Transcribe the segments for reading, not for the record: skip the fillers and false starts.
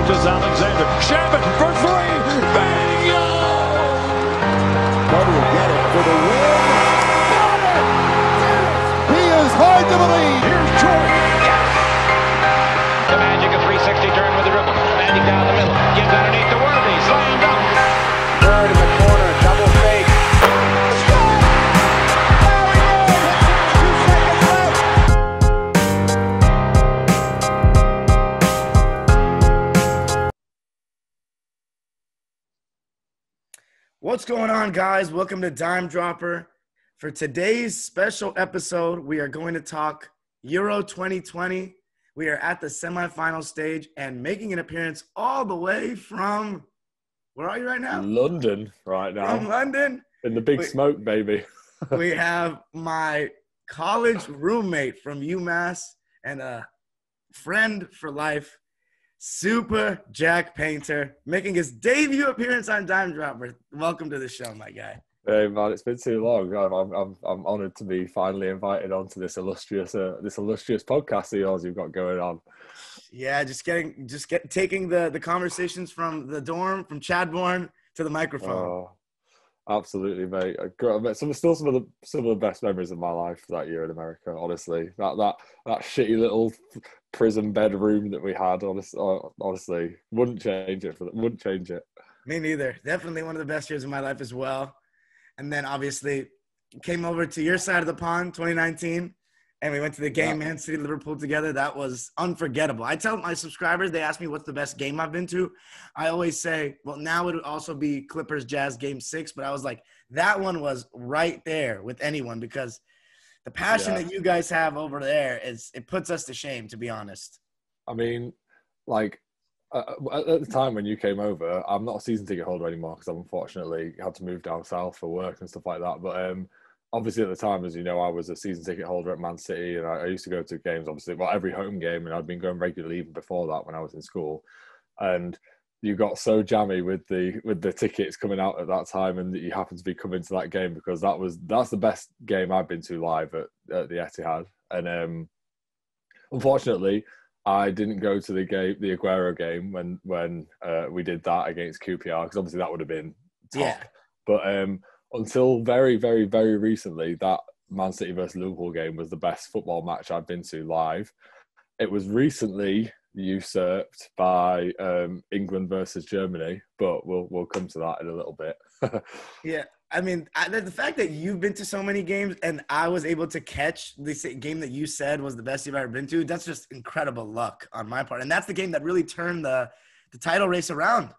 Gilgis Alexander. Shabbat for three. Bingo! Bud will get it for the win. Got it! He is hard to believe. Here's Jordan. Yes. The Magic, a 360 turn with the dribble. Magic down the middle. Gives underneath the Worthy. Slam dunk. Bird in the corner. Double fake. What's going on, guys? Welcome to Dime Dropper. For today's special episode, we are going to talk Euro 2020. We are at the semifinal stage and making an appearance all the way from, where are you right now? London right now. From London. In the big smoke, baby. We have my college roommate from UMass and a friend for life, Super Jack Painter, making his debut appearance on Dime Dropper. Welcome to the show, my guy. Hey man, it's been too long. I'm honoured to be finally invited onto this illustrious podcast of yours you've got going on. Yeah, taking the conversations from the dorm, from Chadbourne to the microphone. Oh, absolutely, mate. Some of the best memories of my life that year in America. Honestly, that shitty little prison bedroom that we had. Honestly, wouldn't change it. Wouldn't change it. Me neither. Definitely one of the best years of my life as well. And then obviously came over to your side of the pond, 2019, and we went to the game, Man City, Liverpool together. That was unforgettable. I tell my subscribers, they ask me what's the best game I've been to. I always say, well, now it would also be Clippers Jazz Game 6, but I was like, that one was right there with anyone because the passion that you guys have over there it puts us to shame, to be honest. I mean, like, at the time when you came over, I'm not a season ticket holder anymore because I've unfortunately had to move down south for work and stuff like that. But obviously at the time, as you know, I was a season ticket holder at Man City, and I used to go to games, obviously, well, every home game, and I'd been going regularly even before that when I was in school. And you got so jammy with the tickets coming out at that time, and that you happened to be coming to that game because that's the best game I've been to live at the Etihad. And unfortunately, I didn't go to the Aguero game when we did that against QPR because obviously that would have been top. Yeah. But until very, very, very recently, that Man City versus Liverpool game was the best football match I'd been to live. It was recently usurped by England versus Germany, but we'll come to that in a little bit. Yeah. I mean, the fact that you've been to so many games and I was able to catch the game that you said was the best you've ever been to, that's just incredible luck on my part. And that's the game that really turned the title race around.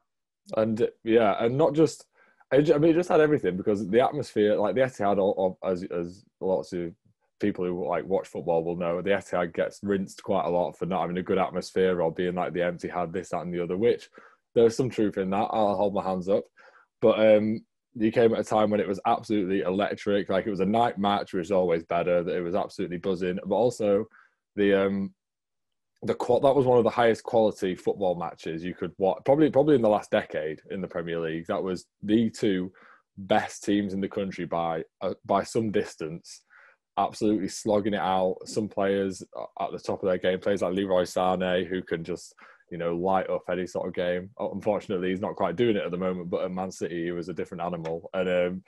And and not just – I mean, it just had everything because the atmosphere, like the Etihad, as lots of people who like watch football will know, the Etihad gets rinsed quite a lot for not having a good atmosphere or being like the empty had this, that and the other, which there's some truth in that. I'll hold my hands up. But you came at a time when it was absolutely electric. Like it was a night match, which is always better. That it was absolutely buzzing. But also that was one of the highest quality football matches you could watch. Probably in the last decade in the Premier League. That was the two best teams in the country by some distance. Absolutely slogging it out. Some players at the top of their game, players like Leroy Sané, who can just light up any sort of game. Unfortunately, he's not quite doing it at the moment, but at Man City, he was a different animal. And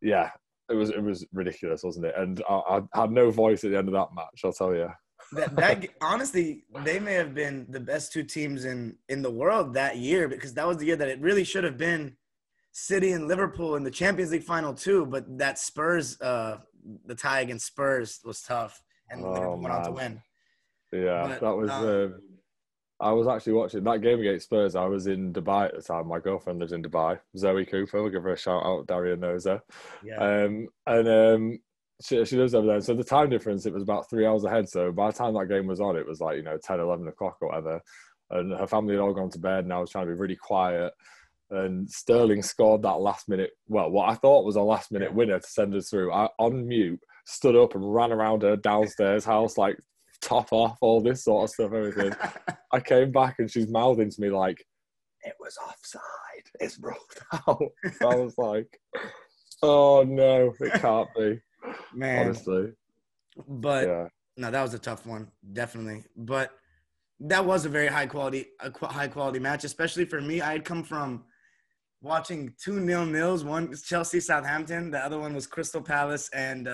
it was ridiculous, wasn't it? And I had no voice at the end of that match, I'll tell you. That honestly, they may have been the best two teams in the world that year because that was the year that it really should have been City and Liverpool in the Champions League final too. But that Spurs, the tie against Spurs was tough, and Liverpool went on to win. Yeah, but, that was. I was actually watching that game against Spurs. I was in Dubai at the time. My girlfriend lives in Dubai. Zoe Cooper. We'll give her a shout out. Darian knows her. Yeah. She lives over there. So the time difference, it was about 3 hours ahead. So by the time that game was on, it was like, 10, 11 o'clock or whatever. And her family had all gone to bed and I was trying to be really quiet. And Sterling scored that last minute, well, what I thought was a last minute winner to send us through. I, on mute, stood up and ran around her downstairs house, like top off, all this sort of stuff, everything. I came back and she's mouthing to me like, it was offside. It's ruled out. I was like, oh no, it can't be. Man. Honestly. But no, that was a tough one, definitely. But that was a very high quality match, especially for me. I had come from watching 2-0-0s. One was Chelsea Southampton, the other one was Crystal Palace and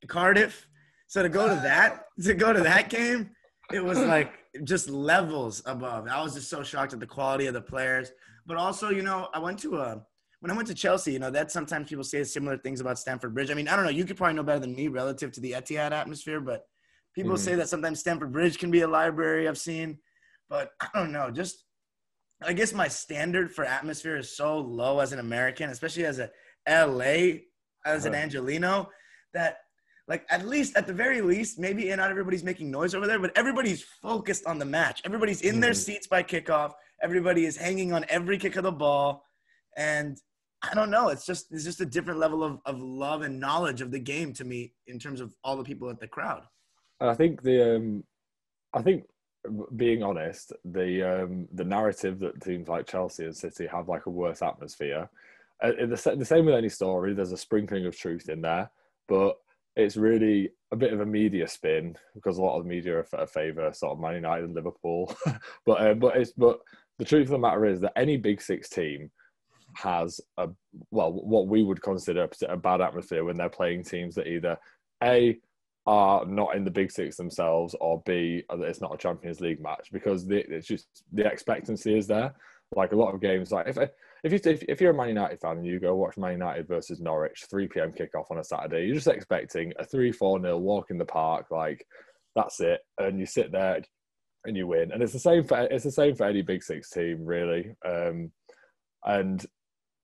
Cardiff. So to go to that game, it was like just levels above. I was just so shocked at the quality of the players. But also, when I went to Chelsea, that sometimes people say similar things about Stamford Bridge. I mean, I don't know. You could probably know better than me relative to the Etihad atmosphere, but people say that sometimes Stamford Bridge can be a library. I've seen, but I don't know. Just I guess my standard for atmosphere is so low as an American, especially as a LA, as an Angelino, that like at the very least, maybe not everybody's making noise over there, but everybody's focused on the match. Everybody's in their seats by kickoff. Everybody is hanging on every kick of the ball. And I don't know. It's just a different level of love and knowledge of the game to me in terms of all the people at the crowd. And I think being honest, the narrative that teams like Chelsea and City have like a worse atmosphere. The same with any story, there's a sprinkling of truth in there, but it's really a bit of a media spin because a lot of the media favour sort of Man United and Liverpool. but the truth of the matter is that any Big Six team has what we would consider a bad atmosphere when they're playing teams that either A, are not in the Big Six themselves, or B, it's not a Champions League match, because it's just the expectancy is there. Like a lot of games, like if you're a Man United fan and you go watch Man United versus Norwich, 3 p.m. kickoff on a Saturday, you're just expecting a 3-4-0 walk in the park, like that's it, and you sit there and you win. And it's the same for any Big Six team, really. And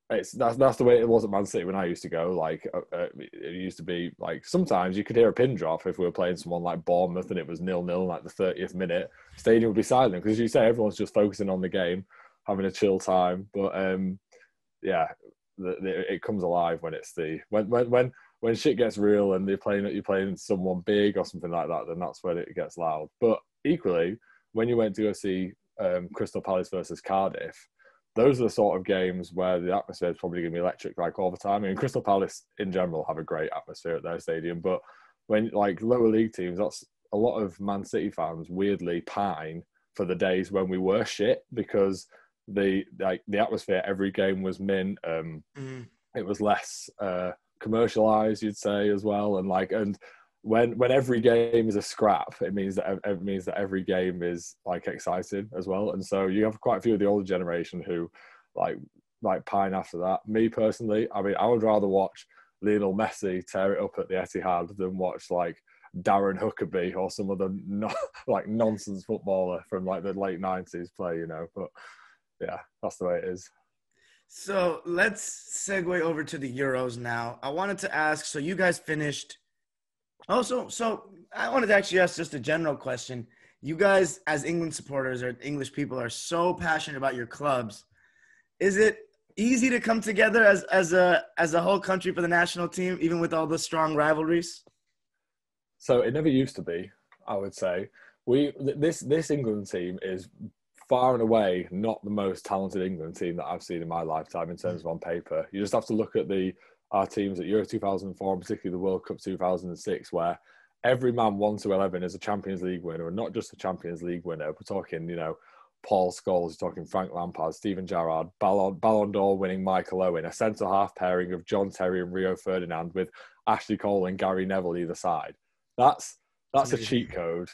that's the way it was at Man City when I used to go. Like it used to be like sometimes you could hear a pin drop if we were playing someone like Bournemouth and it was 0-0 like the 30th minute. Stadium would be silent because, as you say, everyone's just focusing on the game, having a chill time. But it comes alive when it's when shit gets real and you're playing someone big or something like that. Then that's when it gets loud. But equally, when you went to go see Crystal Palace versus Cardiff, those are the sort of games where the atmosphere is probably going to be electric, like all the time. I mean, Crystal Palace in general have a great atmosphere at their stadium, but when like lower league teams, that's a lot of Man City fans weirdly pine for the days when we were shit because the atmosphere every game was mint. It was less commercialized, you'd say, as well, and when every game is a scrap, it means that every game is like exciting as well. And so you have quite a few of the older generation who like pine after that. Me personally, I mean, I would rather watch Lionel Messi tear it up at the Etihad than watch like Darren Huckabee or some other nonsense footballer from like the late 90s play, But yeah, that's the way it is. So let's segue over to the Euros now. I wanted to ask, so you guys finished. So I wanted to actually ask just a general question. You guys, as England supporters or English people, are so passionate about your clubs. Is it easy to come together as a whole country for the national team, even with all the strong rivalries? So it never used to be, I would say. This England team is far and away not the most talented England team that I've seen in my lifetime in terms of on paper. You just have to look at our teams at Euro 2004, and particularly the World Cup 2006, where every man 1 to 11 is a Champions League winner, and not just a Champions League winner. We're talking, Paul Scholes, we're talking Frank Lampard, Steven Gerrard, Ballon d'Or winning Michael Owen, a centre-half pairing of John Terry and Rio Ferdinand with Ashley Cole and Gary Neville either side. That's a cheat code.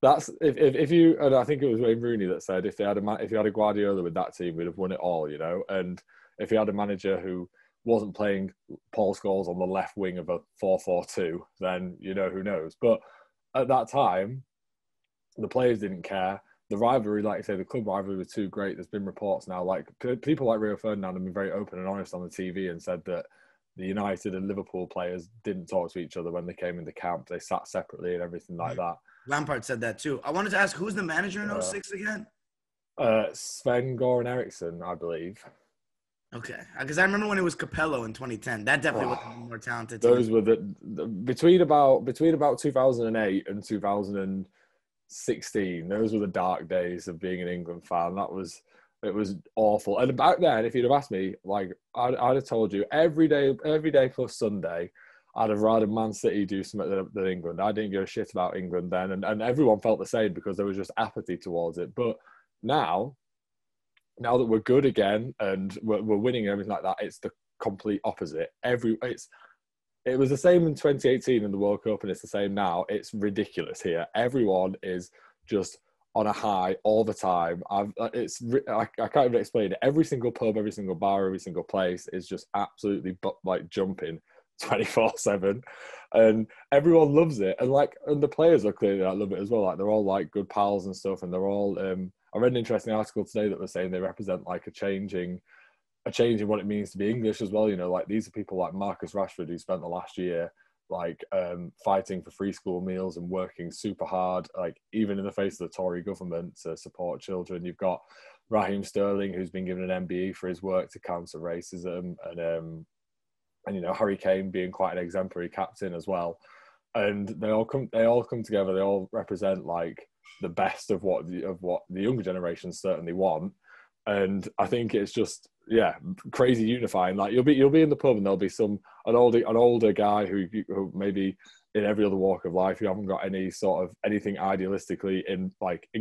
That's if you, and I think it was Wayne Rooney that said if you had a Guardiola with that team, we'd have won it all, And if you had a manager who wasn't playing Paul Scholes on the left wing of a 4-4-2, then who knows. But at that time, the players didn't care. The rivalry, like you say, the club rivalry was too great. There's been reports now, like people like Rio Ferdinand have been very open and honest on the TV and said that the United and Liverpool players didn't talk to each other when they came into camp. They sat separately and everything like that. Lampard said that too. I wanted to ask, who's the manager in 06 again? Sven-Göran Eriksson, I believe. Okay, because I remember when it was Capello in 2010. That definitely was the more talented team. Those were between about 2008 and 2016. Those were the dark days of being an England fan. It was awful. And back then, if you'd have asked me, like I'd have told you every day plus Sunday, I'd have rather Man City do something than England. I didn't give a shit about England then, and everyone felt the same because there was just apathy towards it. But now that we're good again and we're winning and everything like that, it's the complete opposite. It was the same in 2018 in the World Cup, and it's the same now. It's ridiculous here. Everyone is just on a high all the time. I can't even explain it. Every single pub, every single bar, every single place is just absolutely like jumping 24/7, and everyone loves it. And the players are clearly love it as well. Like they're all like good pals and stuff, and they're all. I read an interesting article today that was saying they represent like a change in what it means to be English as well. You know, like these are people like Marcus Rashford who spent the last year like fighting for free school meals and working super hard, like even in the face of the Tory government to support children. You've got Raheem Sterling, who's been given an MBE for his work to counter racism, and you know, Harry Kane being quite an exemplary captain as well. And they all come together. They all represent like the best of what the younger generations certainly want. And I think it's just crazy unifying. Like you'll be in the pub and there'll be an older guy who maybe in every other walk of life you haven't got any sort of anything idealistically in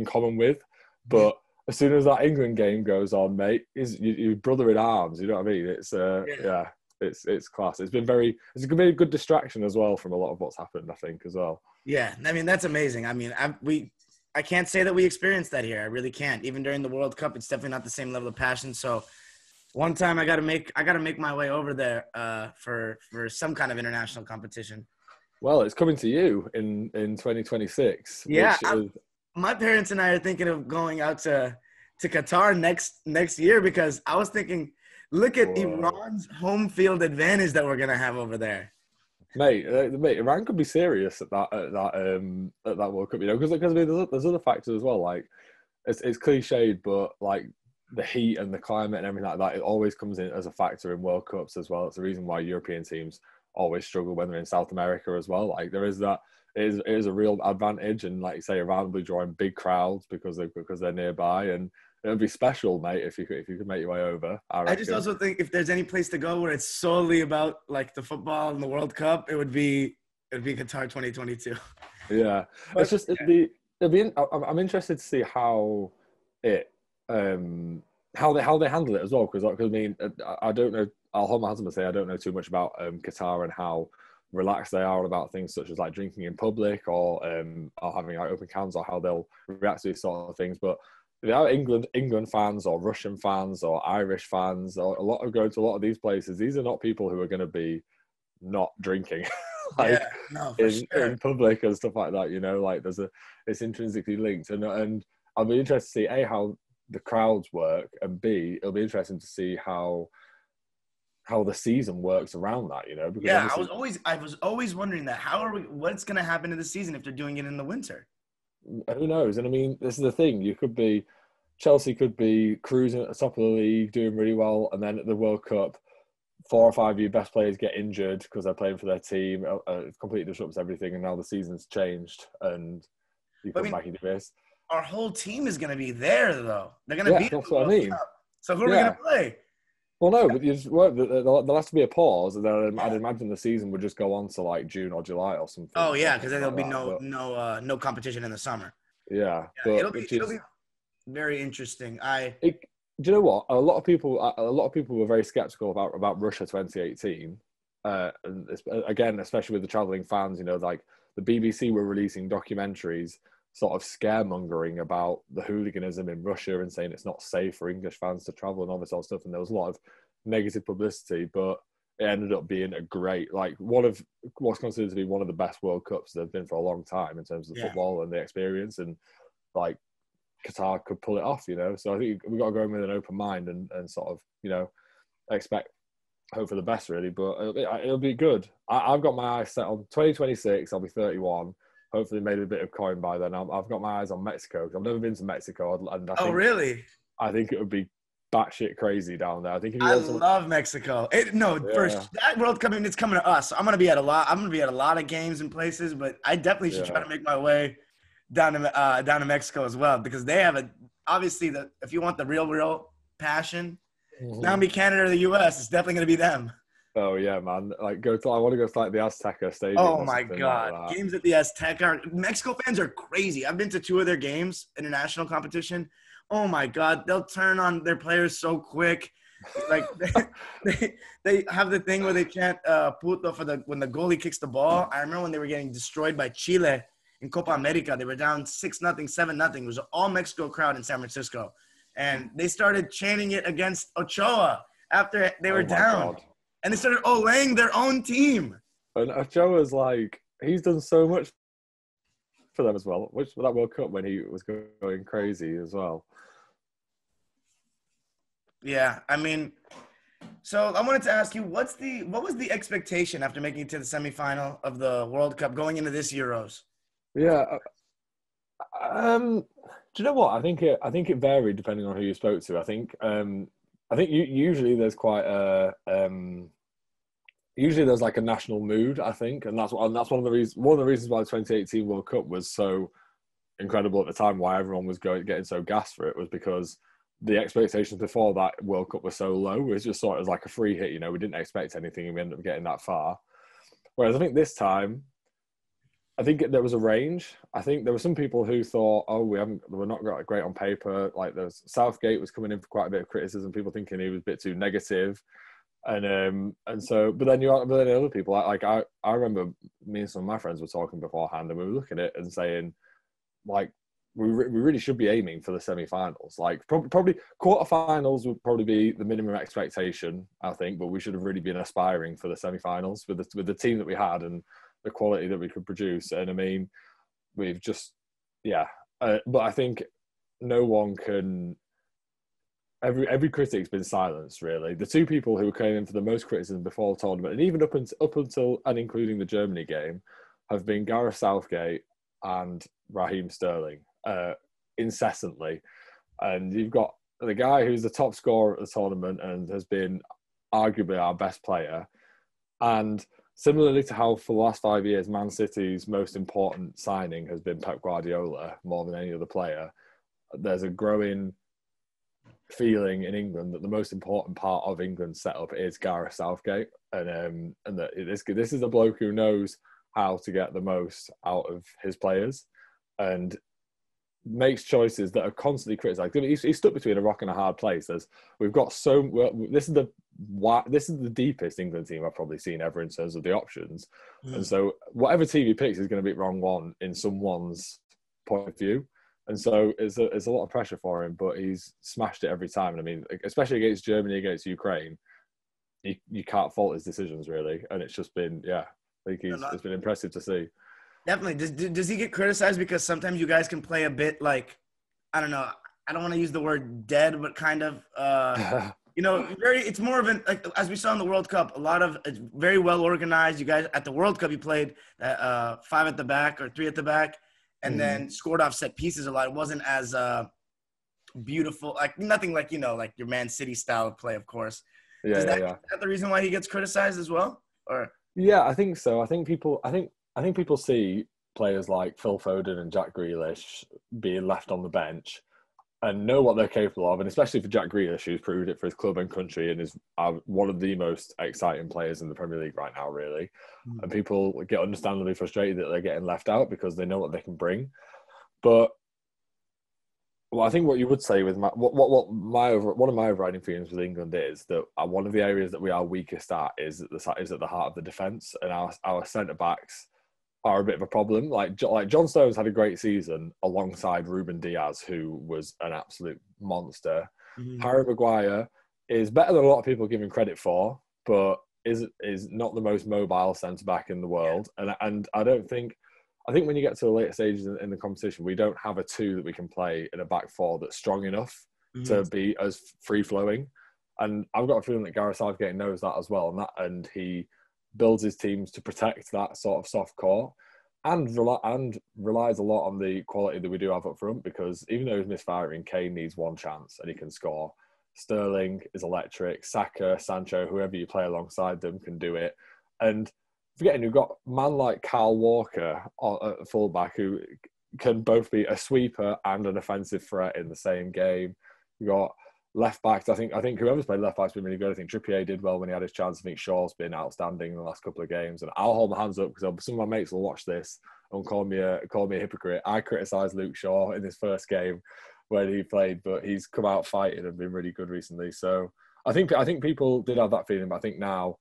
common with, but as soon as that England game goes on, mate, you brother in arms. You know what I mean? It's it's class. It's been a very good distraction as well from a lot of what's happened, I think, as well. Yeah, I mean that's amazing. I mean I can't say that we experienced that here. I really can't. Even during the World Cup, it's definitely not the same level of passion. So one time I gotta make my way over there for some kind of international competition. Well, it's coming to you in 2026. Yeah, my parents and I are thinking of going out to Qatar next year because I was thinking, look at Iran's home field advantage that we're gonna have over there. Mate, Iran could be serious at that World Cup, you know, because I mean, there's other factors as well. Like it's cliched, but like the heat and the climate and everything like that, it always comes in as a factor in World Cups as well. It's the reason why European teams always struggle when they're in South America as well. Like there is that, it is a real advantage, and like you say, Iran will be drawing big crowds because they're nearby, and it would be special, mate, if you could make your way over. I just also think if there's any place to go where it's solely about like the football and the World Cup, it would be Qatar 2022. Yeah, but, it's just I'm interested to see how they handle it as well, because I mean I don't know. I'll hold my hands up and say I don't know too much about Qatar and how relaxed they are about things such as like drinking in public or having like open cans, or how they'll react to these sort of things, but. Without England fans or Russian fans or Irish fans, or going to a lot of these places, these are not people who are going to be not drinking in public and stuff like that. You know, like it's intrinsically linked, and I'll be interested to see how the crowds work, and B, it'll be interesting to see how the season works around that. You know, because I was always wondering that what's going to happen to the season if they're doing it in the winter. Who knows? And I mean, this is the thing. Chelsea could be cruising at the top of the league, doing really well, and then at the World Cup, 4 or 5 of your best players get injured because they're playing for their team. It completely disrupts everything, and now the season's changed, and you come back into this. Our whole team is going to be there, though. They're going to be. That's what I mean. Cup. So who are we going to play? Well, no, but there'll have to be a pause, and then I'd imagine the season would just go on to like June or July or something. Oh yeah, because then there'll be no competition in the summer. Yeah, it'll be very interesting. Do you know what? A lot of people were very skeptical about Russia 2018. And again, especially with the traveling fans, you know, like the BBC were releasing documentaries, sort of scaremongering about the hooliganism in Russia and saying it's not safe for English fans to travel and all this sort of stuff. And there was a lot of negative publicity, but it ended up being a great, like one of what's considered to be one of the best World Cups there have been for a long time in terms of football and the experience. And like Qatar could pull it off, you know. So I think we've got to go in with an open mind and sort of, you know, hope for the best really. But it'll be good. I've got my eyes set on 2026. I'll be 31. Hopefully made a bit of coin by then. I've got my eyes on Mexico because I've never been to Mexico. And really? I think it would be batshit crazy down there. I think I love Mexico. First that World Cup, it's coming to us. So I'm gonna be at a lot of games and places, but I definitely should try to make my way down to Mexico as well, because they have if you want the real passion, it's not gonna be Canada or the US. It's definitely gonna be them. Oh yeah, man! Like I want to go to like the Azteca Stadium Oh or my something God. like that. Games at the Azteca. Mexico fans are crazy. I've been to 2 of their games, international competition. Oh my God. They'll turn on their players so quick. Like they have the thing where they chant puto for when the goalie kicks the ball. I remember when they were getting destroyed by Chile in Copa America. They were down 6-0, 7-0. It was an all Mexico crowd in San Francisco. And they started chanting it against Ochoa after they were Oh my down. God! And they started olaying their own team. And Ochoa's like he's done so much for them as well. Which that World Cup when he was going crazy as well. Yeah, I mean, so I wanted to ask you, what was the expectation after making it to the semifinal of the World Cup going into this Euros? Yeah. Do you know what? I think it varied depending on who you spoke to. I think usually there's quite a usually there's like a national mood. I think, and that's one of the reasons why the 2018 World Cup was so incredible at the time. Why everyone was getting so gassed for it was because the expectations before that World Cup were so low. It was just sort of like a free hit. You know, we didn't expect anything, and we ended up getting that far. Whereas I think this time, I think there was a range. I think there were some people who thought, "Oh, we're not great on paper." Like there's Southgate was coming in for quite a bit of criticism. People thinking he was a bit too negative, and so. But then other people I remember me and some of my friends were talking beforehand, and we were looking at it and saying, like, we really should be aiming for the semi-finals. Like probably quarterfinals would probably be the minimum expectation, I think. But we should have really been aspiring for the semi-finals with the team that we had and the quality that we could produce. And I mean, we've just, yeah. But I think no one can. Every critic's been silenced, really. The 2 people who came in for the most criticism before the tournament, and even up until and including the Germany game, have been Gareth Southgate and Raheem Sterling incessantly. And you've got the guy who's the top scorer at the tournament and has been arguably our best player. And similarly to how for the last 5 years, Man City's most important signing has been Pep Guardiola more than any other player, there's a growing feeling in England that the most important part of England's setup is Gareth Southgate, and that this is a bloke who knows how to get the most out of his players and makes choices that are constantly criticised. He's stuck between a rock and a hard place. This is the deepest England team I've probably seen ever in terms of the options, and so whatever team he picks is going to be wrong one in someone's point of view. And so it's a lot of pressure for him, but he's smashed it every time. And I mean, especially against Germany, against Ukraine, you can't fault his decisions, really. And it's just been, I think it's been impressive to see. Definitely. Does he get criticized because sometimes you guys can play a bit like, I don't know, I don't want to use the word dead, but kind of, it's more of an, like, as we saw in the World Cup, it's very well organized. You guys at the World Cup, you played 5 at the back or 3 at the back. And then scored off set pieces a lot. It wasn't as beautiful, like nothing like, like your Man City style of play, of course. Is that the reason why he gets criticized as well? Or yeah, I think so. I think people see players like Phil Foden and Jack Grealish being left on the bench and know what they're capable of, and especially for Jack Grealish, who's proved it for his club and country and is one of the most exciting players in the Premier League right now, really. And people get understandably frustrated that they're getting left out because they know what they can bring. But I think what you would say with one of my overriding feelings with England is that one of the areas that we are weakest at is at the heart of the defence, and our centre backs are a bit of a problem. Like John Stones had a great season alongside Ruben Diaz, who was an absolute monster. Harry Maguire is better than a lot of people give him credit for, but is not the most mobile centre back in the world. And I think when you get to the later stages in the competition, we don't have a 2 that we can play in a back 4 that's strong enough to be as free flowing. And I've got a feeling that Gareth Southgate knows that as well, and he builds his teams to protect that sort of soft core, and relies a lot on the quality that we do have up front, because even though he's misfiring, Kane needs one chance and he can score. Sterling is electric. Saka, Sancho, whoever you play alongside them can do it. And forgetting you've got a man like Kyle Walker at fullback who can both be a sweeper and an offensive threat in the same game. You've got left backs, I think whoever's played left back's been really good. I think Trippier did well when he had his chance. I think Shaw's been outstanding in the last couple of games. And I'll hold my hands up because some of my mates will watch this and call me a hypocrite. I criticised Luke Shaw in his first game when he played, but he's come out fighting and been really good recently. So I think people did have that feeling, but I think now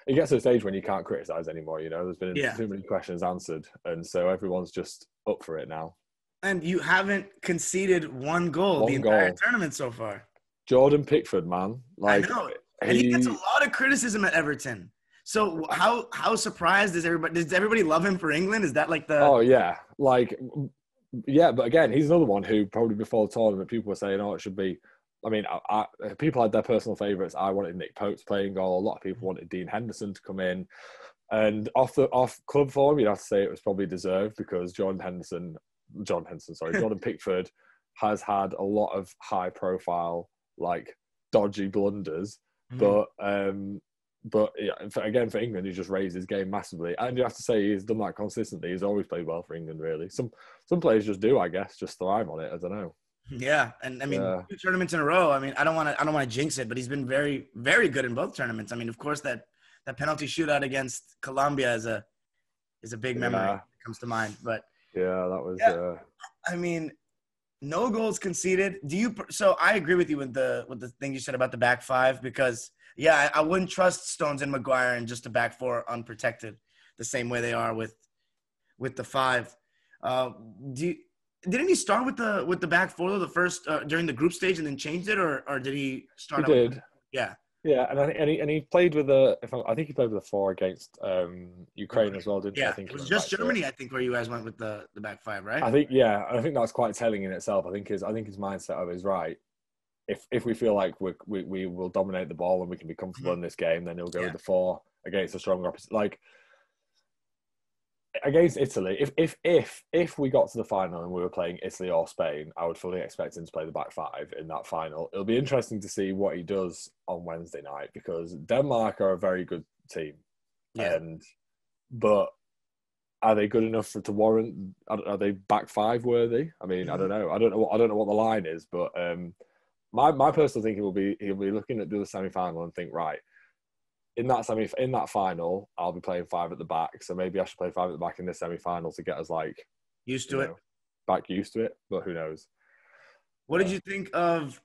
it gets to a stage when you can't criticise anymore. You know, there's been too many questions answered, and so everyone's just up for it now. And you haven't conceded one goal the entire tournament so far. Jordan Pickford, man. Like, I know. And he gets a lot of criticism at Everton. So how surprised is everybody? Does everybody love him for England? Is that like the... Oh, yeah. Like, yeah, but again, he's another one who probably before the tournament, people were saying, oh, it should be... I mean, people had their personal favourites. I wanted Nick Pope to play in goal. A lot of people wanted Dean Henderson to come in. And off club form, you'd have to say it was probably deserved because Jordan Pickford has had a lot of high profile, like dodgy blunders. Mm-hmm. But yeah, for England, he just raised his game massively. And you have to say he's done that consistently. He's always played well for England, really. Some players just do, I guess, just thrive on it. I don't know. Yeah, and I mean, 2 tournaments in a row. I mean, I don't want to jinx it, but he's been very, very good in both tournaments. I mean, of course, that penalty shootout against Colombia is a big memory that comes to mind. But yeah, that was. I mean, no goals conceded. So I agree with you with the thing you said about the back five because I wouldn't trust Stones and Maguire in just a back four unprotected the same way they are with the five. Didn't he start with the back four the first during the group stage and then changed it, or did he start? He did. Yeah. Yeah, and he played with I think he played with a 4 against Ukraine as well, didn't he? I think it was just Germany. I think where you guys went with the back five, right? I think that's quite telling in itself. I think his mindset of it is right. If we feel like we will dominate the ball and we can be comfortable in this game, then he'll go with the 4 against a stronger opposite. Like against Italy, if we got to the final and we were playing Italy or Spain, I would fully expect him to play the back 5 in that final. It'll be interesting to see what he does on Wednesday night because Denmark are a very good team, but are they good enough to warrant? Are they back 5 worthy? I mean, I don't know. I don't know what the line is, but my personal thinking will be he'll be looking at the semi-final and think, right, in that final, I'll be playing 5 at the back. So maybe I should play 5 at the back in the semi-final to get us used to it, back used to it. But who knows? What did you think of?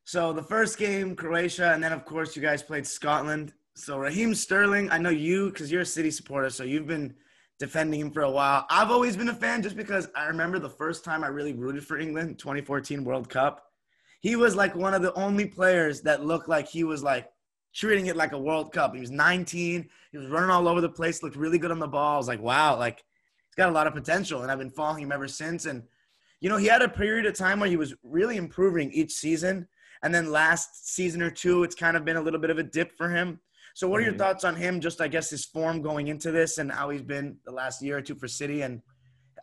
So the first game, Croatia, and then of course you guys played Scotland. So Raheem Sterling, I know you because you're a City supporter, so you've been defending him for a while. I've always been a fan just because I remember the first time I really rooted for England, 2014 World Cup. He was like one of the only players that looked like he was like treating it like a World Cup. He was 19. He was running all over the place, looked really good on the ball. I was like, wow, like he's got a lot of potential. And I've been following him ever since. And, you know, he had a period of time where he was really improving each season. And then last season or two, it's kind of been a little bit of a dip for him. So what are your thoughts on him, just I guess his form going into this and how he's been the last year or two for City and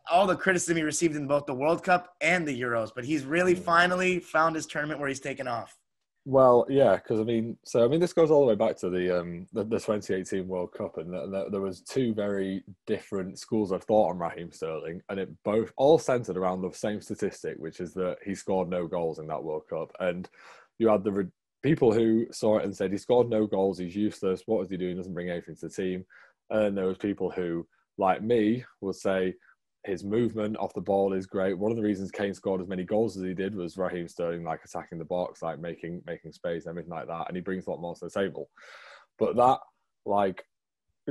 all the criticism he received in both the World Cup and the Euros? But he's really finally found his tournament where he's taken off. Well, yeah, because this goes all the way back to the 2018 World Cup, and there was 2 very different schools of thought on Raheem Sterling, and it all centered around the same statistic, which is that he scored no goals in that World Cup. And you had the people who saw it and said he scored no goals, he's useless. What is he doing? Doesn't bring anything to the team. And there was people who, like me, would say his movement off the ball is great. One of the reasons Kane scored as many goals as he did was Raheem Sterling, like attacking the box, like making space, everything like that. And he brings a lot more to the table. But that like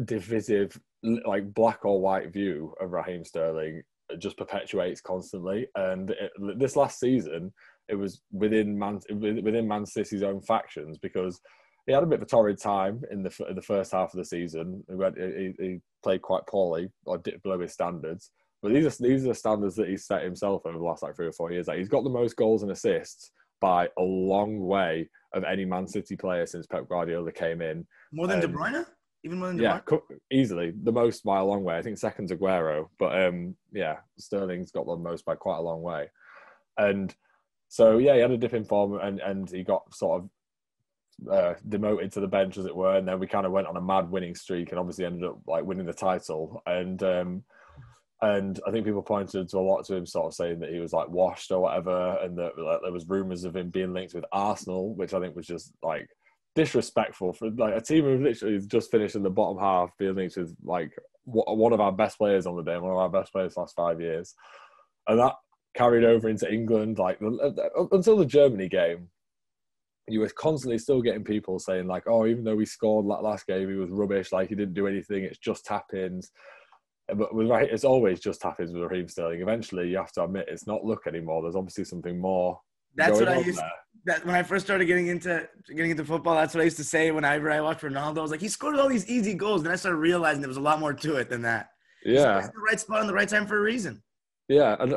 divisive, like black or white view of Raheem Sterling just perpetuates constantly. And this last season, it was within Man City's own factions because he had a bit of a torrid time in the first half of the season. He played quite poorly or dipped below his standards. But these are the standards that he's set himself over the last 3 or 4 years. Like, he's got the most goals and assists by a long way of any Man City player since Pep Guardiola came in. More than De Bruyne? Even more than De Bruyne? Yeah, easily. The most by a long way. I think second's Aguero. But Sterling's got the most by quite a long way. And so, he had a dip in form and he got sort of demoted to the bench, as it were. And then we kind of went on a mad winning streak and obviously ended up like winning the title. And And I think people pointed to a lot to him sort of saying that he was like washed or whatever, and that like, there was rumours of him being linked with Arsenal, which I think was just like disrespectful for like a team who literally just finished in the bottom half, being linked with like one of our best players on the day, one of our best players the last 5 years. And that carried over into England, like until the Germany game. You were constantly still getting people saying like, oh, even though we scored that last game, he was rubbish, like he didn't do anything, it's just tap-ins. But it's always just tap-ins with Raheem Sterling. Eventually, you have to admit it's not luck anymore. There's obviously something more. That's what I used. There. That when I first started getting into football, that's what I used to say whenever I watched Ronaldo. I was like, he scored all these easy goals. Then I started realizing there was a lot more to it than that. Yeah, he's in the right spot on the right time for a reason. Yeah, and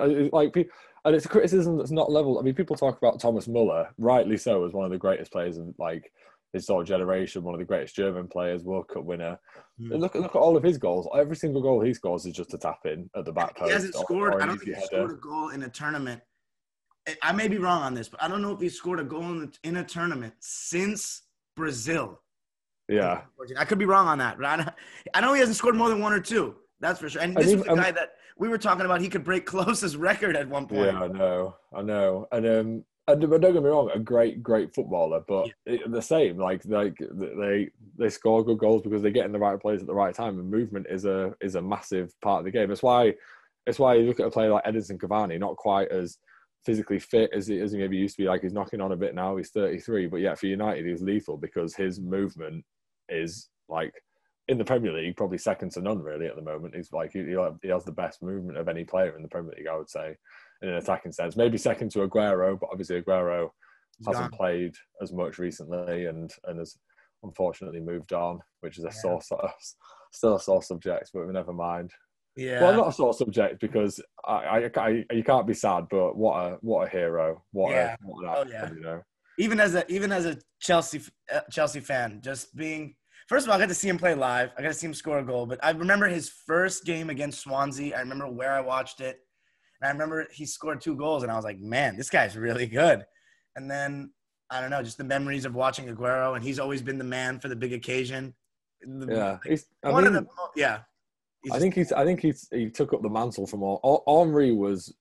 and it's a criticism that's not leveled. I mean, people talk about Thomas Muller, rightly so, as one of the greatest players of like his sort of generation, one of the greatest German players, World Cup winner. Look at all of his goals. Every single goal he scores is just a tap in at the back post. He hasn't scored. I don't think he header. scored a goal in a tournament. I may be wrong on this, but I don't know if he scored a goal in a tournament since Brazil. Yeah, I could be wrong on that, but I know he hasn't scored more than one or two. That's for sure. And this was the guy that we were talking about. He could break Klose's record at one point. Yeah, I know. And but don't get me wrong, a great footballer, but the same. Like they score good goals because they get in the right place at the right time, and movement is a massive part of the game. It's why you look at a player like Edinson Cavani, not quite as physically fit as he maybe used to be. Like he's knocking on a bit now. He's 33, but yeah, for United, he's lethal because his movement is like in the Premier League probably second to none really at the moment. He's like he has the best movement of any player in the Premier League, I would say, in an attacking sense. Maybe second to Aguero, but obviously Aguero hasn't played as much recently and has unfortunately moved on, which is still a sore subject, but never mind. Yeah. Well, not a sore subject because you can't be sad, but what a hero! What an actor, you know. Even as a Chelsea fan, just being first of all, I got to see him play live. I got to see him score a goal. But I remember his first game against Swansea. I remember where I watched it, and I remember he scored 2 goals, and I was like, man, this guy's really good. And then I don't know, just the memories of watching Aguero, and he's always been the man for the big occasion. I think he took up the mantle from Henry was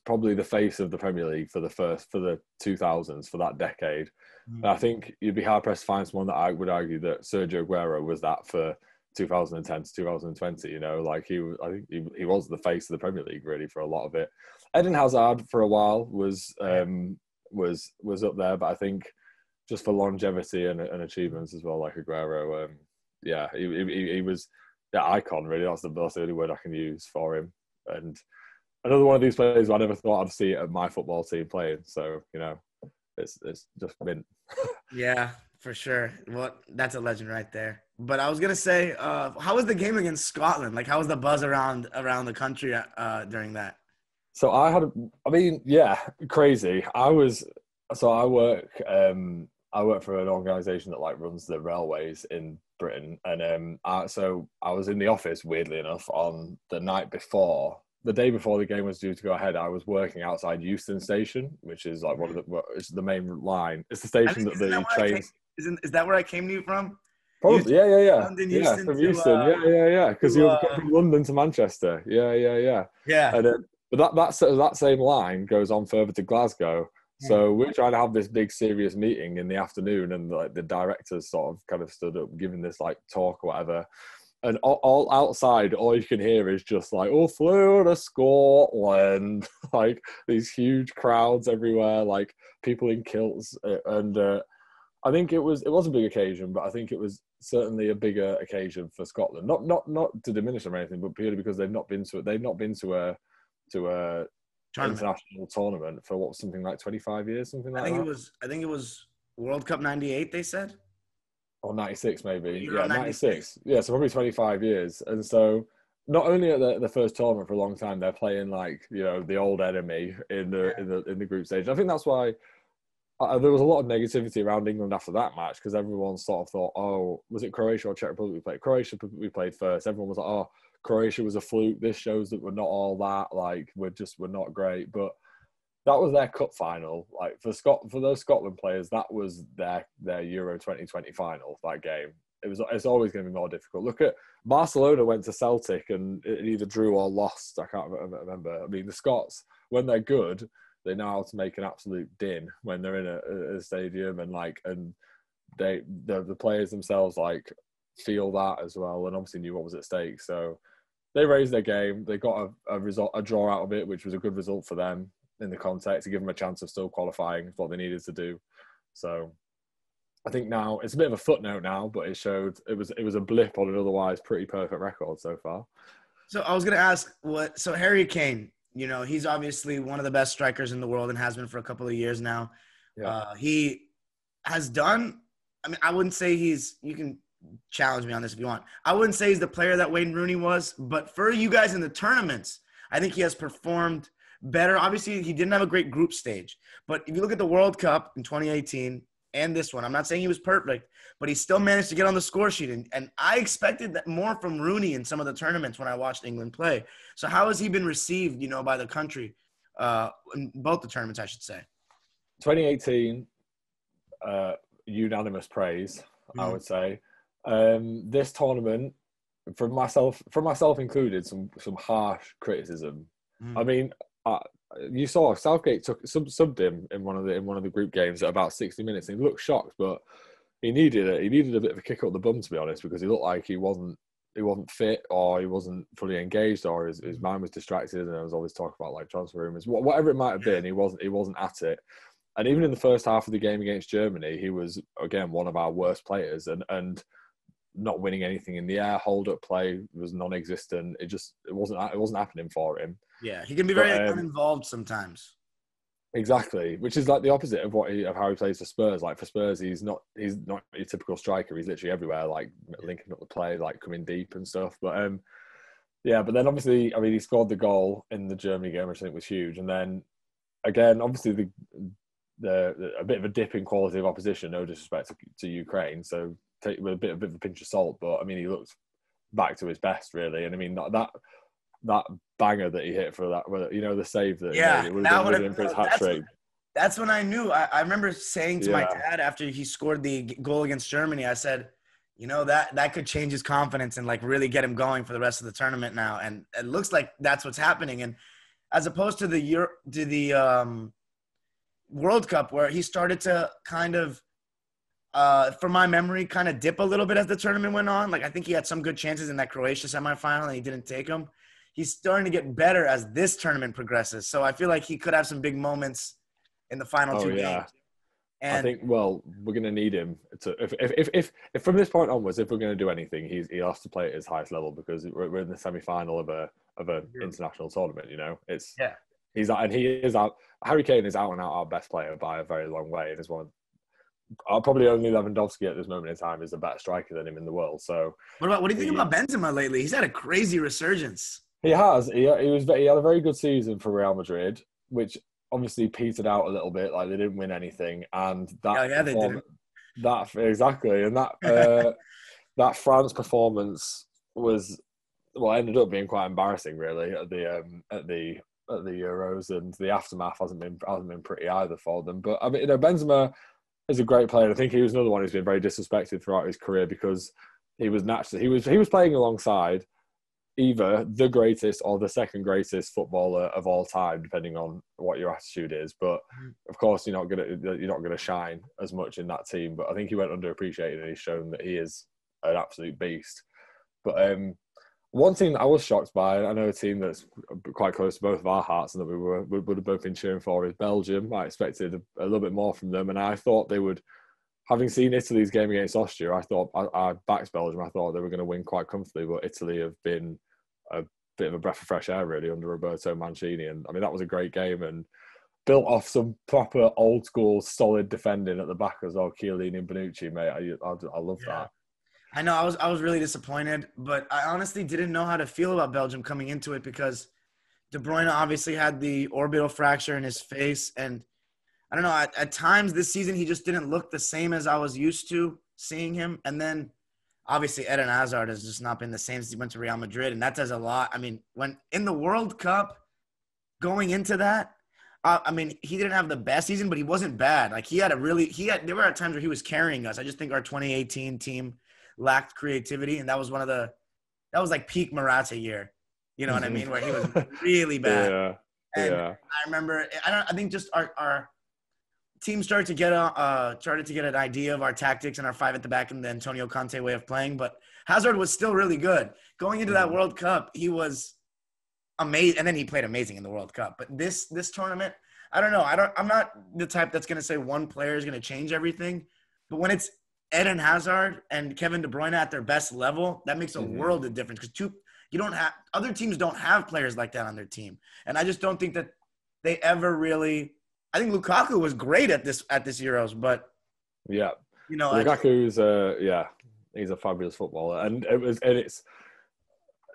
probably the face of the Premier League for the 2000s, for that decade. And I think you'd be hard pressed to find someone that I would argue that Sergio Aguero was that for 2010 to 2020. You know, like he was the face of the Premier League really for a lot of it. Eden Hazard for a while was up there, but I think just for longevity and achievements as well, like Aguero, he was the icon really. That's the only word I can use for him. And another one of these players who I never thought I'd see at my football team playing. So, you know, it's just mint. Yeah, for sure. Well, that's a legend right there. But I was gonna say, how was the game against Scotland? Like, how was the buzz around the country during that? So crazy. I work for an organisation that like runs the railways in Britain, and so I was in the office weirdly enough on the night before. The day before the game was due to go ahead, I was working outside Euston Station, which is like it's the main line. It's the station that the trains. Is that where I came to you from? Probably, yeah. London, yeah, Euston from to, Euston, yeah. Because you were from London to Manchester, yeah. And but that same line goes on further to Glasgow. So we're trying to have this big serious meeting in the afternoon, and like the directors sort of kind of stood up giving this like talk or whatever. And all outside, all you can hear is just like, "Oh, Florida, Scotland!" Like these huge crowds everywhere, like people in kilts. And I think it was a big occasion, but I think it was certainly a bigger occasion for Scotland. Not to diminish them or anything, but purely because they've not been to a international tournament for something like 25 years, something like that. I think it was World Cup '98. They said. Or 96 maybe. Yeah, 96. Yeah, so probably 25 years. And so not only at the first tournament for a long time, they're playing like, you know, the old enemy in the group stage. I think that's why there was a lot of negativity around England after that match, because everyone sort of thought, oh, was it Croatia or Czech Republic we played? Croatia we played first. Everyone was like, oh, Croatia was a fluke. This shows that we're not all that. Like, we're not great. But that was their cup final. Like for those Scotland players, that was their Euro 2020 final. That game, it's always going to be more difficult. Look at Barcelona went to Celtic and it either drew or lost. I can't remember. I mean, the Scots, when they're good, they know how to make an absolute din when they're in a stadium, and the players themselves feel that as well, and obviously knew what was at stake. So they raised their game. They got a draw out of it, which was a good result for them in the context to give them a chance of still qualifying, what they needed to do. So I think now it's a bit of a footnote now, but it showed it was a blip on an otherwise pretty perfect record so far. So I was gonna ask so Harry Kane, he's obviously one of the best strikers in the world and has been for a couple of years now. Yeah. He has done. I mean, I wouldn't say you can challenge me on this if you want. I wouldn't say he's the player that Wayne Rooney was, but for you guys in the tournaments, I think he has performed better. Obviously, he didn't have a great group stage, but if you look at the World Cup in 2018 and this one, I'm not saying he was perfect, but he still managed to get on the score sheet. And I expected that more from Rooney in some of the tournaments when I watched England play. So how has he been received, by the country in both the tournaments, I should say? 2018, unanimous praise, I would say. This tournament, from myself included, some harsh criticism. I mean, you saw Southgate subbed him in one of the group games at about 60 minutes. And he looked shocked, but he needed a bit of a kick up the bum, to be honest, because he looked like he wasn't fit, or he wasn't fully engaged, or his mind was distracted, and there was always talk about transfer rumors, whatever it might have been. He wasn't at it. And even in the first half of the game against Germany, he was again one of our worst players, and not winning anything in the air. Hold up play was non-existent. It wasn't happening for him. Yeah, he can be very uninvolved sometimes. Exactly, which is the opposite of how he plays for Spurs. For Spurs, he's not your typical striker. He's literally everywhere, linking up the play, coming deep and stuff. But but then obviously, I mean, he scored the goal in the Germany game, which I think was huge. And then again, obviously the a bit of a dip in quality of opposition. No disrespect to Ukraine, so take it with a bit of a pinch of salt. But I mean, he looked back to his best, really. And I mean that banger that he hit for that, the save that he made, it would have been for his hat trick. That's when I knew. I remember saying to my dad after he scored the goal against Germany, I said, that could change his confidence and really get him going for the rest of the tournament now. And it looks like that's what's happening. And as opposed to the World Cup, where he started to kind of, from my memory, kind of dip a little bit as the tournament went on. I think he had some good chances in that Croatia semifinal and he didn't take them. He's starting to get better as this tournament progresses. So I feel like he could have some big moments in the final two games. And I think, we're going to need him to, if from this point onwards, if we're going to do anything, he has to play at his highest level, because we're in the semi-final of an international tournament. Harry Kane is out and out our best player by a very long way, and is one of probably only Lewandowski at this moment in time is a better striker than him in the world. So what do you think about Benzema lately? He's had a crazy resurgence. He has. He had a very good season for Real Madrid, which obviously petered out a little bit. They didn't win anything, and that they didn't. That exactly, and that that France performance ended up being quite embarrassing, really, at the Euros, and the aftermath hasn't been pretty either for them. But I mean, Benzema is a great player. I think he was another one who's been very disrespected throughout his career, because he was playing alongside either the greatest or the second greatest footballer of all time, depending on what your attitude is. But of course, you're not gonna shine as much in that team. But I think he went underappreciated, and he's shown that he is an absolute beast. But one team that I was shocked by, I know a team that's quite close to both of our hearts and that we would have both been cheering for, is Belgium. I expected a little bit more from them, and I thought they would. Having seen Italy's game against Austria, I thought I backed Belgium. I thought they were going to win quite comfortably, but Italy have been a bit of a breath of fresh air, really, under Roberto Mancini. And I mean, that was a great game and built off some proper old school solid defending at the back as well. Chiellini and Bonucci, mate. I love that. I know I was really disappointed, but I honestly didn't know how to feel about Belgium coming into it, because De Bruyne obviously had the orbital fracture in his face. And I don't know, at times this season, he just didn't look the same as I was used to seeing him. And then obviously Eden Hazard has just not been the same since he went to Real Madrid. And that says a lot. I mean, when in the World Cup going into that, I mean, he didn't have the best season, but he wasn't bad. There were at times where he was carrying us. I just think our 2018 team, lacked creativity, and that was like peak Morata year. You know what I mean? Where he was really bad. Yeah. And Yeah. I remember, I think just our team started to get an idea of our tactics and our five at the back and the Antonio Conte way of playing. But Hazard was still really good going into that World Cup. He was amazing, and then he played amazing in the World Cup. But this tournament, I don't know. I'm not the type that's going to say one player is going to change everything. But when it's Eden Hazard and Kevin De Bruyne at their best level, that makes a world of difference. Because other teams don't have players like that on their team, and I just don't think that they ever really. I think Lukaku was great at this Euros, but yeah, Lukaku's he's a fabulous footballer, and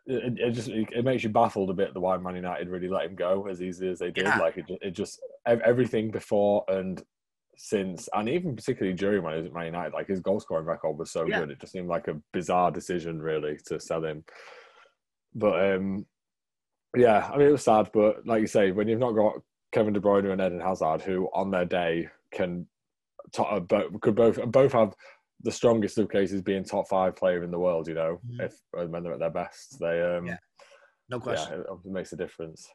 it makes you baffled a bit the why Man United really let him go as easy as they did. Yeah. Like it just everything before and since, and even particularly during when he was at Man United, like his goal scoring record was so good. It just seemed like a bizarre decision really to sell him. But I mean it was sad. But like you say, when you've not got Kevin De Bruyne and Eden Hazard, who on their day could both have the strongest of cases being top 5 player in the world, when they're at their best, they no question. It makes a difference.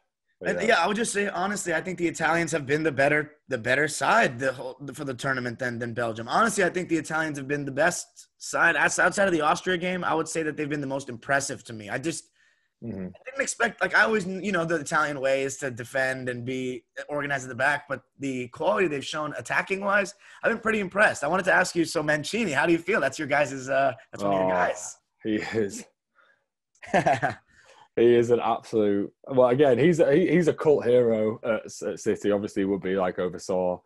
I would just say honestly, I think the Italians have been the better side for the tournament than Belgium. Honestly, I think the Italians have been the best side outside of the Austria game. I would say that they've been the most impressive to me. I didn't expect, I always, the Italian way is to defend and be organized at the back, but the quality they've shown attacking wise, I've been pretty impressed. I wanted to ask you, so Mancini, how do you feel? That's your guys' that's one of your guys. He is. He is an absolute. Well, again, he's a cult hero at City. Obviously, would be like oversaw.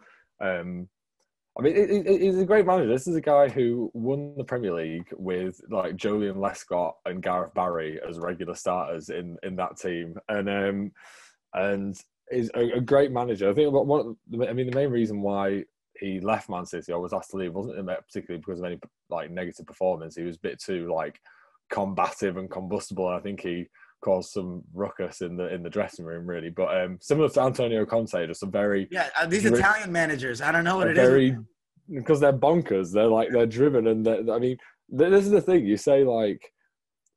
He's a great manager. This is a guy who won the Premier League with like Joleon Lescott and Gareth Barry as regular starters in that team, and is a great manager. I think the main reason why he left Man City or was asked to leave wasn't particularly because of any like negative performance. He was a bit too like combative and combustible. I think he caused some ruckus in the dressing room, really. But similar to Antonio Conte, just a very these Italian managers. I don't know what it is because they're bonkers. They're driven, and this is the thing. You say like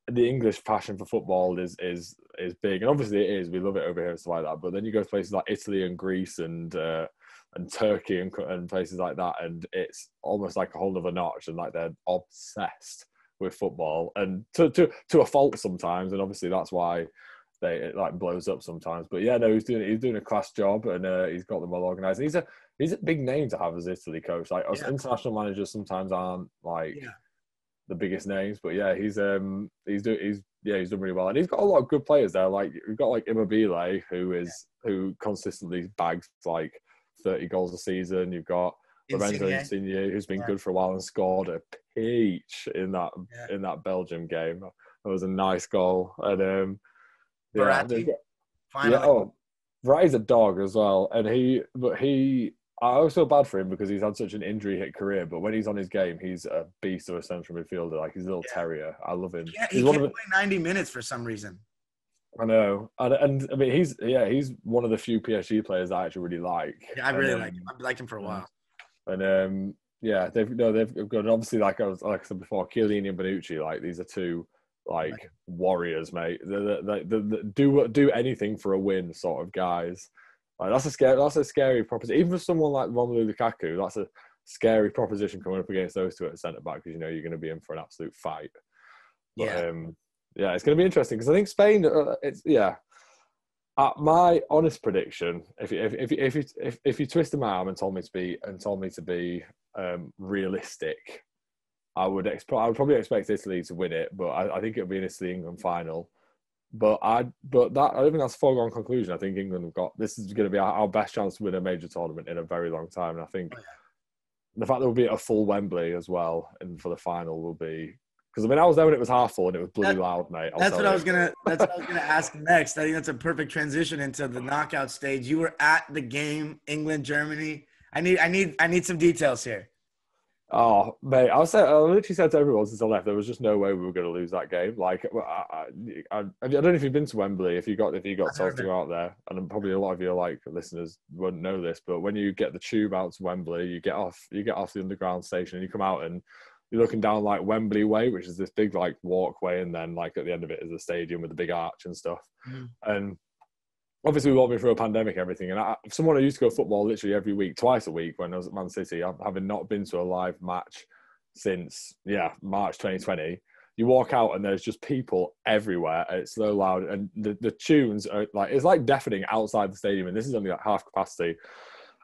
the English passion for football is big, and obviously it is. We love it over here and stuff like that. But then you go to places like Italy and Greece and Turkey and places like that, and it's almost like a whole other notch. And like they're obsessed with football, and to a fault sometimes, and obviously that's why it like blows up sometimes. But he's doing a class job, and he's got them well organised. And he's a big name to have as Italy coach. Like us international managers sometimes aren't like the biggest names, but he's done really well, and he's got a lot of good players there. Like we've got like Immobile, who consistently bags like 30 goals a season. You've got Lorenzo Insigne, who's been good for a while and scored a peach in that Belgium game. That was a nice goal. And Verratti, finally. Verratti's a dog as well. And I always feel bad for him because he's had such an injury-hit career. But when he's on his game, he's a beast of a central midfielder. Like he's a little terrier. I love him. He can't play 90 minutes for some reason. I know, and I mean he's one of the few PSG players I actually really like. Yeah, I really like him. I've liked him for a while. And they've got, obviously, like I said before, Chiellini and Bonucci, like these are two like warriors, mate. They do anything for a win, sort of guys. Like that's a scary proposition. Even for someone like Romelu Lukaku, that's a scary proposition coming up against those two at centre back, because you're going to be in for an absolute fight. But, it's going to be interesting because I think Spain. My honest prediction, if you twisted my arm and told me to be realistic, I would probably expect Italy to win it, but I think it'll be an Italy-England final. But I don't think that's a foregone conclusion. I think England have got, this is going to be our best chance to win a major tournament in a very long time. And I think the fact that we'll be at a full Wembley as well, and for the final will be. Because I was there when it was half full and it was bloody loud, mate. That's what I was gonna ask next. I think that's a perfect transition into the knockout stage. You were at the game, England, Germany. I need some details here. Oh, mate, I literally said to everyone since I left, there was just no way we were going to lose that game. Like, I don't know if you've been to Wembley, if you got to out there, and probably a lot of your like listeners wouldn't know this, but when you get the tube out to Wembley, you get off the underground station and you come out and you're looking down like Wembley Way, which is this big like walkway, and then like at the end of it is a stadium with a big arch and stuff. And obviously we won't be through a pandemic, everything. And someone who used to go football literally every week, twice a week when I was at Man City, having not been to a live match since March 2020. You walk out and there's just people everywhere. And it's so loud, and the tunes are like, it's like deafening outside the stadium. And this is only like half capacity.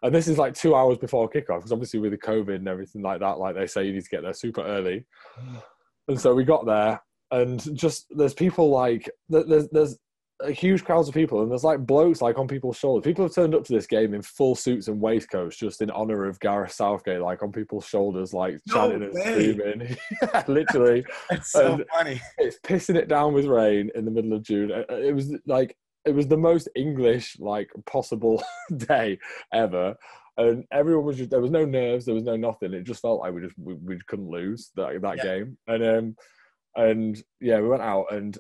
And this is like 2 hours before kickoff, because obviously with the COVID and everything like that, like they say you need to get there super early. And so we got there, and just there's people like there's a huge crowds of people, and there's like blokes like on people's shoulders. People have turned up to this game in full suits and waistcoats just in honor of Gareth Southgate, like on people's shoulders, like chanting and screaming. Yeah, literally. That's so funny. It's pissing it down with rain in the middle of June. It was the most English like possible day ever, and everyone was there was no nerves, there was no nothing. It just felt like we couldn't lose that game. And we went out, and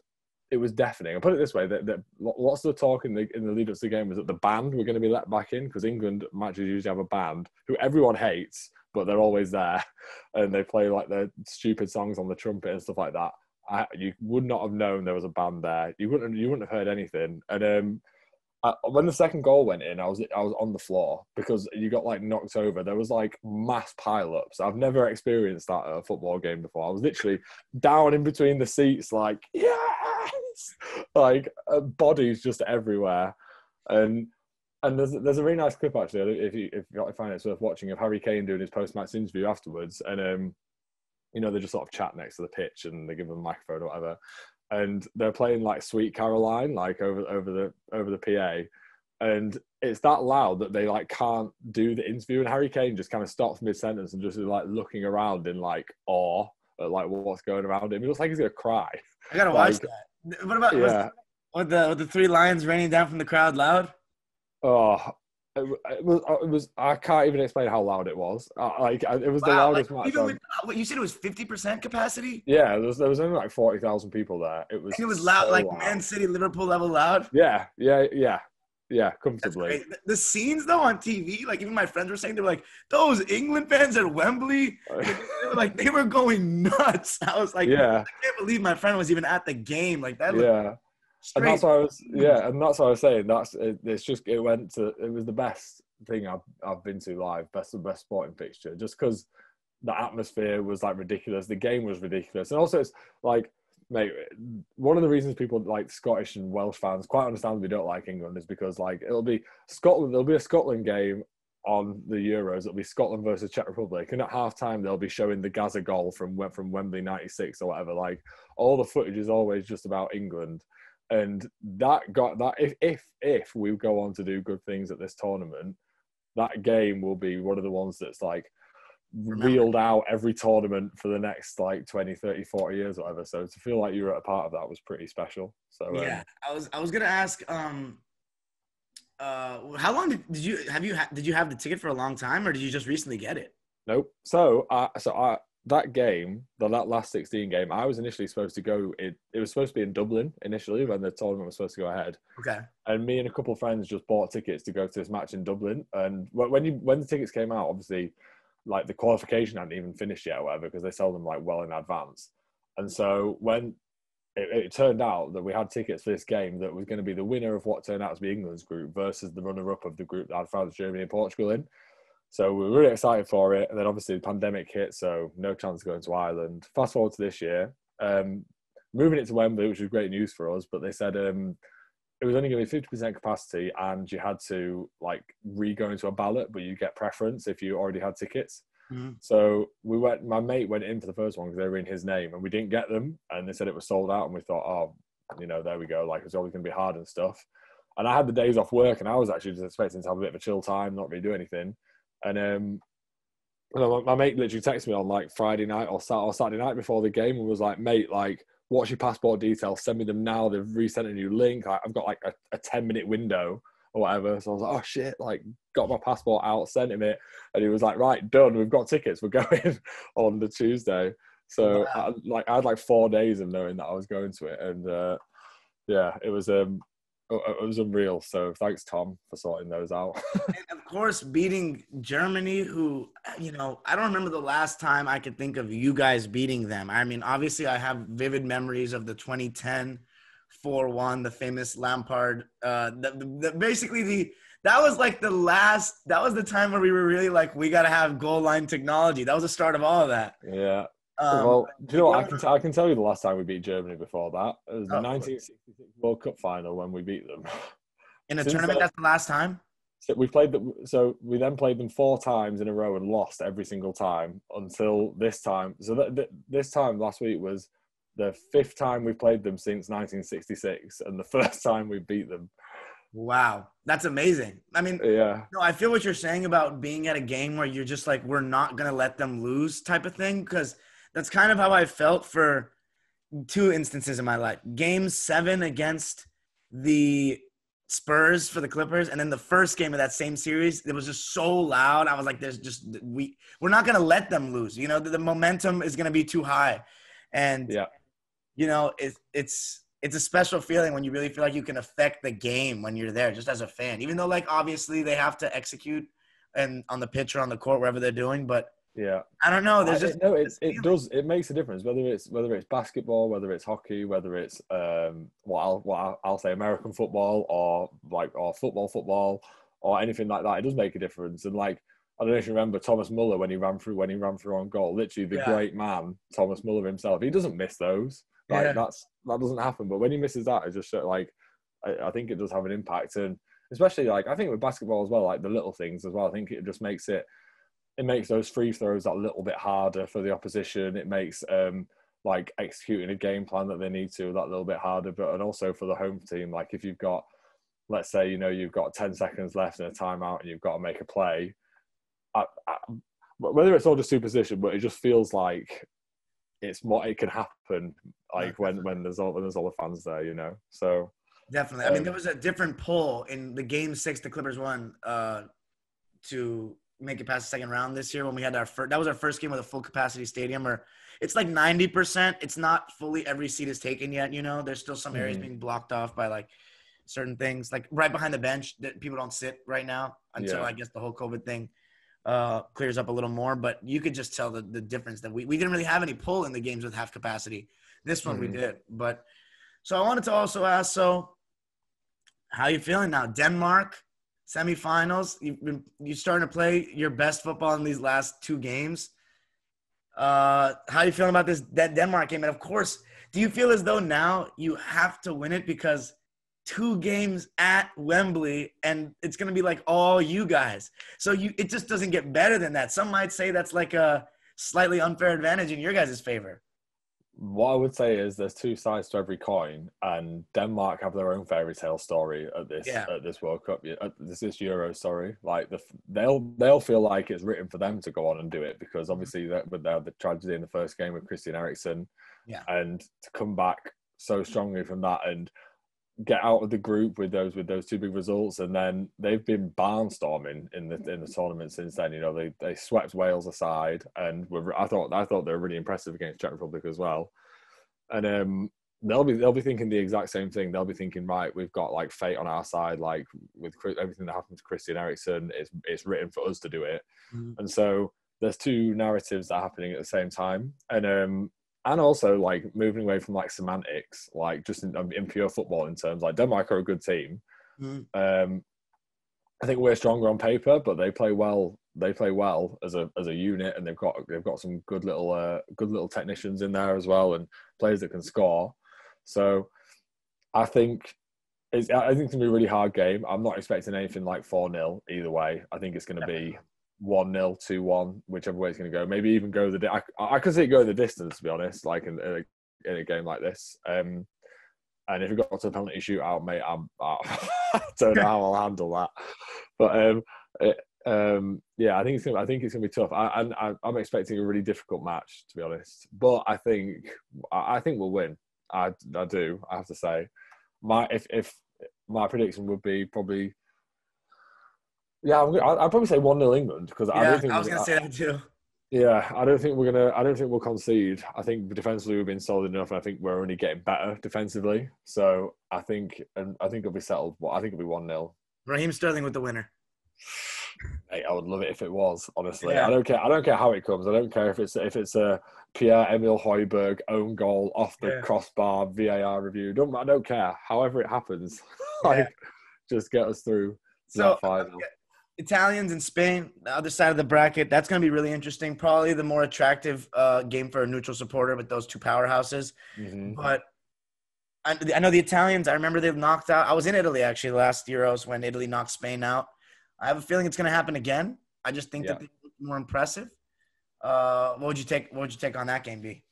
it was deafening. I'll put it this way: that lots of the talk in the lead up to the game was that the band were going to be let back in, because England matches usually have a band who everyone hates, but they're always there, and they play like their stupid songs on the trumpet and stuff like that. You would not have known there was a band there. You wouldn't have heard anything. And when the second goal went in, I was on the floor, because you got like knocked over. There was like mass pile-ups. I've never experienced that at a football game before. I was literally down in between the seats, like yes, like bodies just everywhere. And there's a really nice clip actually. If you find it's worth watching, of Harry Kane doing his post-match interview afterwards, and they just sort of chat next to the pitch, and they give them a microphone or whatever. And they're playing like Sweet Caroline, like over the PA. And it's that loud that they like can't do the interview. And Harry Kane just kind of stops mid-sentence and just is like looking around in like awe at like what's going around him. He looks like he's going to cry. I got to watch that. What about with the three lions raining down from the crowd loud? Oh, it was. I can't even explain how loud it was. It was the loudest match. Even what you said, it was 50% capacity. Yeah, there was only like 40,000 people there. It was loud, so like loud. Man City, Liverpool level loud. Yeah, comfortably. The scenes though on TV, like even my friends were saying, they were like, those England fans at Wembley, they were going nuts. I was like, I can't believe my friend was even at the game. Like that. Yeah. And that's what I was, and that's what I was saying. It was the best thing I've been to live, best sporting fixture, just because the atmosphere was like ridiculous, the game was ridiculous, and also it's like, mate, one of the reasons people like Scottish and Welsh fans quite understandably don't like England is because like there'll be a Scotland game on the Euros. It'll be Scotland versus Czech Republic, and at halftime they'll be showing the Gaza goal from Wembley '96 or whatever. Like all the footage is always just about England. And if we go on to do good things at this tournament, that game will be one of the ones that's like reeled out every tournament for the next like 20, 30, 40 years or whatever. So to feel like you were a part of that was pretty special. So I was gonna ask, how long did you have the ticket for a long time, or did you just recently get it? Nope. So that game, that last 16 game, I was initially supposed to go. It was supposed to be in Dublin initially when the tournament was supposed to go ahead. Okay. And me and a couple of friends just bought tickets to go to this match in Dublin. And when the tickets came out, obviously, like the qualification hadn't even finished yet or whatever, because they sell them like well in advance. And so when it turned out that we had tickets for this game that was going to be the winner of what turned out to be England's group versus the runner-up of the group that had France, Germany and Portugal in. So we were really excited for it. And then obviously the pandemic hit, so no chance of going to Ireland. Fast forward to this year, moving it to Wembley, which was great news for us, but they said it was only going to be 50% capacity, and you had to like re-go into a ballot, but you get preference if you already had tickets. Mm-hmm. So my mate went in for the first one because they were in his name, and we didn't get them. And they said it was sold out, and we thought, there we go. Like it's always going to be hard and stuff. And I had the days off work, and I was actually just expecting to have a bit of a chill time, not really do anything. And my mate literally texted me on like Friday night or Saturday night before the game and was like, mate, like, what's your passport details? Send me them now. They've resent a new link. I've got like a 10-minute window or whatever. So I was like, oh shit, like got my passport out, sent him it. And he was like, right, done. We've got tickets. We're going on the Tuesday. So wow. I had like 4 days of knowing that I was going to it. And it was unreal. So thanks, Tom, for sorting those out. And of course, beating Germany, who I don't remember the last time I could think of you guys beating them. I mean, obviously, I have vivid memories of the 2010 4-1, the famous Lampard. That was like that was the time where we were really like, we got to have goal line technology. That was the start of all of that. Yeah. Well, do you know what? I can tell you the last time we beat Germany before that. It was the 1966 World Cup final when we beat them. In a tournament, that's the last time? So we then played them 4 times in a row and lost every single time until this time. So this time last week was the 5th time we played them since 1966 and the first time we beat them. Wow. That's amazing. I mean, yeah. No, I feel what you're saying about being at a game where you're just like, we're not going to let them lose type of thing, because that's kind of how I felt for 2 instances in my life. Game 7 against the Spurs for the Clippers, and then the first game of that same series, it was just so loud. I was like, we're not going to let them lose. The momentum is going to be too high. And, it's a special feeling when you really feel like you can affect the game when you're there, just as a fan, even though like, obviously they have to execute and on the pitch or on the court, wherever they're doing. But yeah, I don't know. There's just it does. It makes a difference whether it's basketball, whether it's hockey, whether it's I'll say American football or football or anything like that. It does make a difference. And like, I don't know if you remember Thomas Muller when he ran through on goal. Literally the great man Thomas Muller himself. He doesn't miss those. Like that doesn't happen. But when he misses that, it's just like I think it does have an impact. And especially like I think with basketball as well, like the little things as well. I think it just makes those free throws that little bit harder for the opposition. It makes like executing a game plan that they need to that little bit harder. But and also for the home team, like if you've got, let's say, you've got 10 seconds left in a timeout and you've got to make a play, whether it's all just superstition, but it just feels like it's more. It can happen like when there's all the fans there, So definitely. I mean, there was a different poll in the game 6 the Clippers won to make it past the second round this year when we had that was our first game with a full capacity stadium, or it's like 90%. It's not fully every seat is taken yet. There's still some areas being blocked off by like certain things, like right behind the bench that people don't sit right now until I guess the whole COVID thing clears up a little more. But you could just tell the difference that we didn't really have any pull in the games with half capacity. This one we did. But so I wanted to also ask, so how you feeling now? Denmark semifinals. You're starting to play your best football in these last 2 games. How are you feeling about that Denmark game? And of course, do you feel as though now you have to win it because 2 games at Wembley and it's going to be like all you guys? So it just doesn't get better than that. Some might say that's like a slightly unfair advantage in your guys' favor. What I would say is there's 2 sides to every coin, and Denmark have their own fairy tale story at this World Cup. This Euro, sorry. Like they'll feel like it's written for them to go on and do it because obviously they had the tragedy in the first game with Christian Eriksen, and to come back so strongly from that and get out of the group with those 2 big results, and then they've been barnstorming in the tournament since then. They swept Wales aside, and I thought they were really impressive against Czech Republic as well. And they'll be thinking the exact same thing. They'll be thinking, right, we've got like fate on our side. Like with everything that happened to Christian Eriksen, it's written for us to do it. And so there's 2 narratives that are happening at the same time, and also like moving away from like semantics, like just in pure football in terms like Denmark are a good team. I think we're stronger on paper, but they play well. They play well as a unit, and they've got some good little technicians in there as well, and players that can score. So I think it's going to be a really hard game. I'm not expecting anything like 4-0 either way. I think it's going to be 1-0, 2-1, whichever way it's going to go. Maybe even go I could see it go the distance, to be honest, like in a game like this. And if it got to a penalty shootout, mate, I don't know how I'll handle that. But I think it's gonna be tough. I'm expecting a really difficult match, to be honest. But I think we'll win. I do. I have to say, if my prediction would be probably. Yeah, I'd probably say 1-0 England because I don't think I was going to say that too. Yeah, I don't think we'll concede. I think defensively we've been solid enough, and I think we're only getting better defensively. So I think it'll be settled. But I think it'll be 1-0. Raheem Sterling with the winner. Mate, I would love it if it was. Honestly, Yeah. I don't care. I don't care how it comes. I don't care if it's a Pierre-Emile Højbjerg own goal off the Yeah. crossbar VAR review. I don't care. However it happens, Yeah. just get us through to So that final. Italians and Spain, the other side of the bracket, that's going to be really interesting. Probably the more attractive game for a neutral supporter with those two powerhouses. Mm-hmm. But I know the Italians, I remember they knocked out – I was in Italy, actually, last Euros when Italy knocked Spain out. I have a feeling it's going to happen again. I just think that they look more impressive. What would you take on that game, B?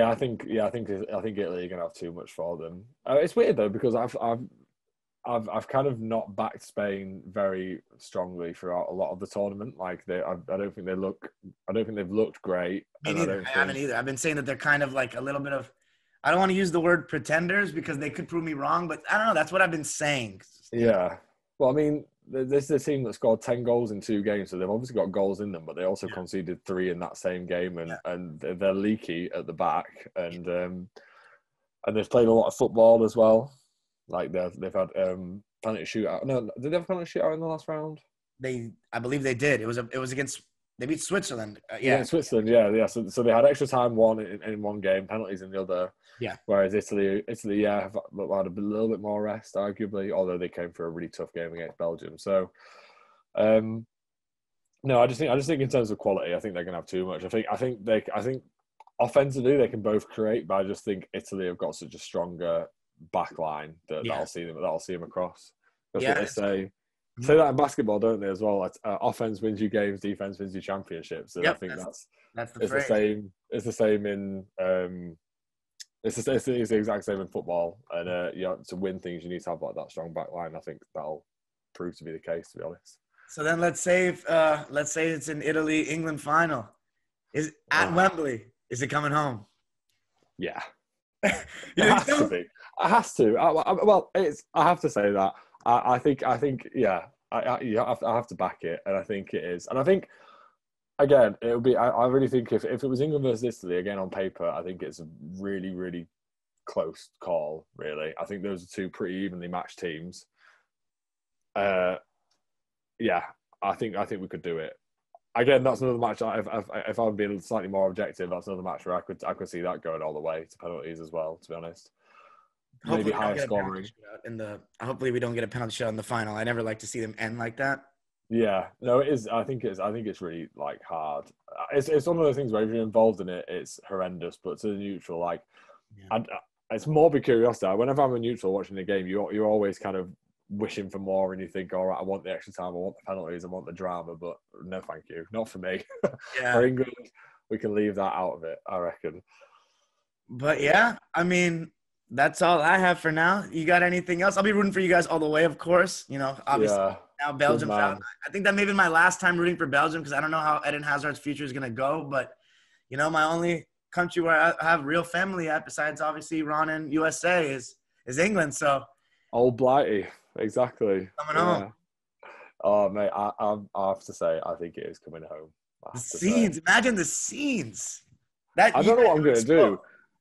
I think Italy are gonna have too much for them. It's weird though because I've kind of not backed Spain very strongly throughout a lot of the tournament. Like I don't think they've looked great. Me neither. I haven't either. I've been saying that they're kind of like a little bit of. I don't want to use the word pretenders because they could prove me wrong, but I don't know. That's what I've been saying. Yeah. Well, I mean, this is a team that scored 10 goals in 2 games, so they've obviously got goals in them, but they also conceded 3 in that same game, and they're leaky at the back, and they've played a lot of football as well. Like they've had penalty shootout. No, did they have a penalty shootout in the last round? I believe they did. It was against. They beat Switzerland. Switzerland. Yeah. So they had extra time in one game, penalties in the other. Yeah. Whereas Italy, have had a little bit more rest, arguably, although they came for a really tough game against Belgium. So, no, I just think in terms of quality, I think they're going to have too much. I think offensively they can both create, but I just think Italy have got such a stronger back line that'll see them across. That's what they say. Say that in basketball, don't they, as well? Like, offense wins you games, defense wins you championships. And I think that's the it's phrase. the same. It's the same in it's the exact same in football. And to win things, you need to have like that strong back line. I think that'll prove to be the case, to be honest. So then let's say it's an Italy-England final. Is at Wembley. Is it coming home? Yeah. It has to be. It has to. I have to say that. I think yeah. I have to back it, and I think it is. And I think again, it would be. I really think if it was England versus Italy again on paper, I think it's a really, really close call. Really, I think those are two pretty evenly matched teams. Yeah, I think we could do it. Again, that's another match. If I'm being slightly more objective, that's another match where I could see that going all the way to penalties as well. To be honest, maybe higher scoring. Hopefully, we don't get a penalty shot in the final. I never like to see them end like that. Yeah, no, it is. I think it's really like hard. It's one of those things where if you're involved in it, it's horrendous. But to the neutral, like, it's morbid curiosity. Whenever I'm a neutral watching the game, you're always kind of wishing for more, and you think, all right, I want the extra time, I want the penalties, I want the drama, but no, thank you, not for me. For England, we can leave that out of it, I reckon. But yeah, I mean, that's all I have for now. You got anything else? I'll be rooting for you guys all the way, of course. You know, obviously now Belgium's out. I think that may be my last time rooting for Belgium because I don't know how Eden Hazard's future is gonna go. But you know, my only country where I have real family at, besides obviously Iran and USA, is England. So old Blighty. Exactly. Coming home. Oh, mate, I have to say, I think it is coming home. The scenes. Imagine the scenes. I don't know what I'm going to do.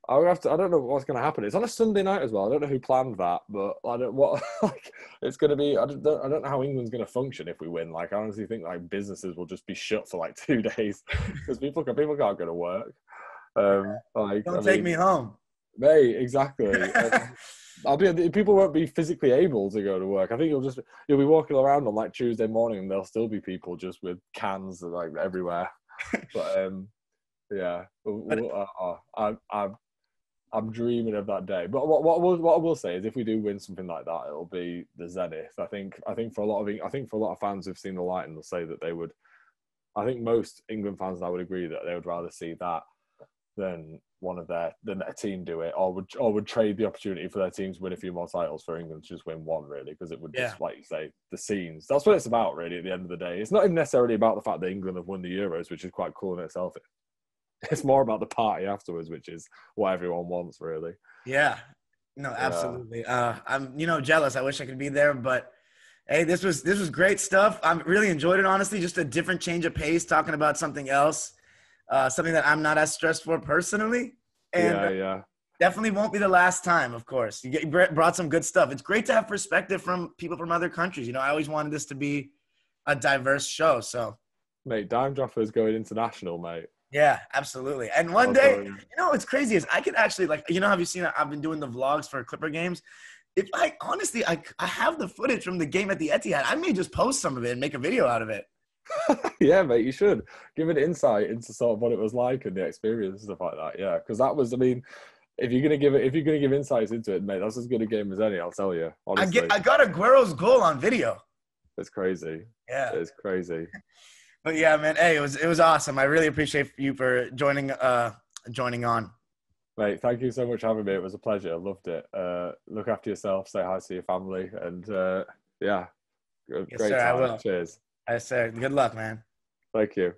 I don't know what's going to happen. It's on a Sunday night as well. I don't know who planned that, but I don't what like it's going to be. I don't know how England's going to function if we win. Like, I honestly think like businesses will just be shut for like 2 days because people can't go to work. Don't take me home. Mate, exactly. People won't be physically able to go to work. I think you'll be walking around on like Tuesday morning, and there'll still be people just with cans like everywhere. But yeah, I'm dreaming of that day. But what I will say is, if we do win something like that, it'll be the zenith. I think for a lot of fans who've seen the light, and they'll say that they would. I think most England fans and I would agree that they would rather see that than than a team do it, or would trade the opportunity for their team to win a few more titles for England to just win one, really, because it would just, like you say, the scenes. That's what it's about, really, at the end of the day. It's not even necessarily about the fact that England have won the Euros, which is quite cool in itself. It's more about the party afterwards, which is what everyone wants, really. Yeah. No, absolutely. I'm jealous. I wish I could be there, but hey, this was great stuff. I really enjoyed it, honestly. Just a different change of pace, talking about something else. Something that I'm not as stressed for personally. And definitely won't be the last time, of course. You brought some good stuff. It's great to have perspective from people from other countries. You know, I always wanted this to be a diverse show. So Mate, Dime Dropper's going international, mate. yeah, absolutely. And one I'll day, tell you. what's crazy is I could actually have you seen? I've been doing the vlogs for Clipper games. If I honestly, I have the footage from the game at the Etihad. I may just post some of it and make a video out of it. Yeah, mate, you should give it insight into sort of what it was like and the experience and stuff like that. Yeah, because that was, I mean, if you're gonna give insights into it, mate, that's as good a game as any. I'll tell you, honestly. I got Aguero's goal on video. It's crazy. Yeah, It's crazy. but yeah, man. Hey, it was awesome. I really appreciate you for joining on. Mate, thank you so much for having me. It was a pleasure. I loved it. Look after yourself. Say hi to your family, and yeah, Yes, great sir, I time. will. Cheers. I said, good luck, man. Thank you.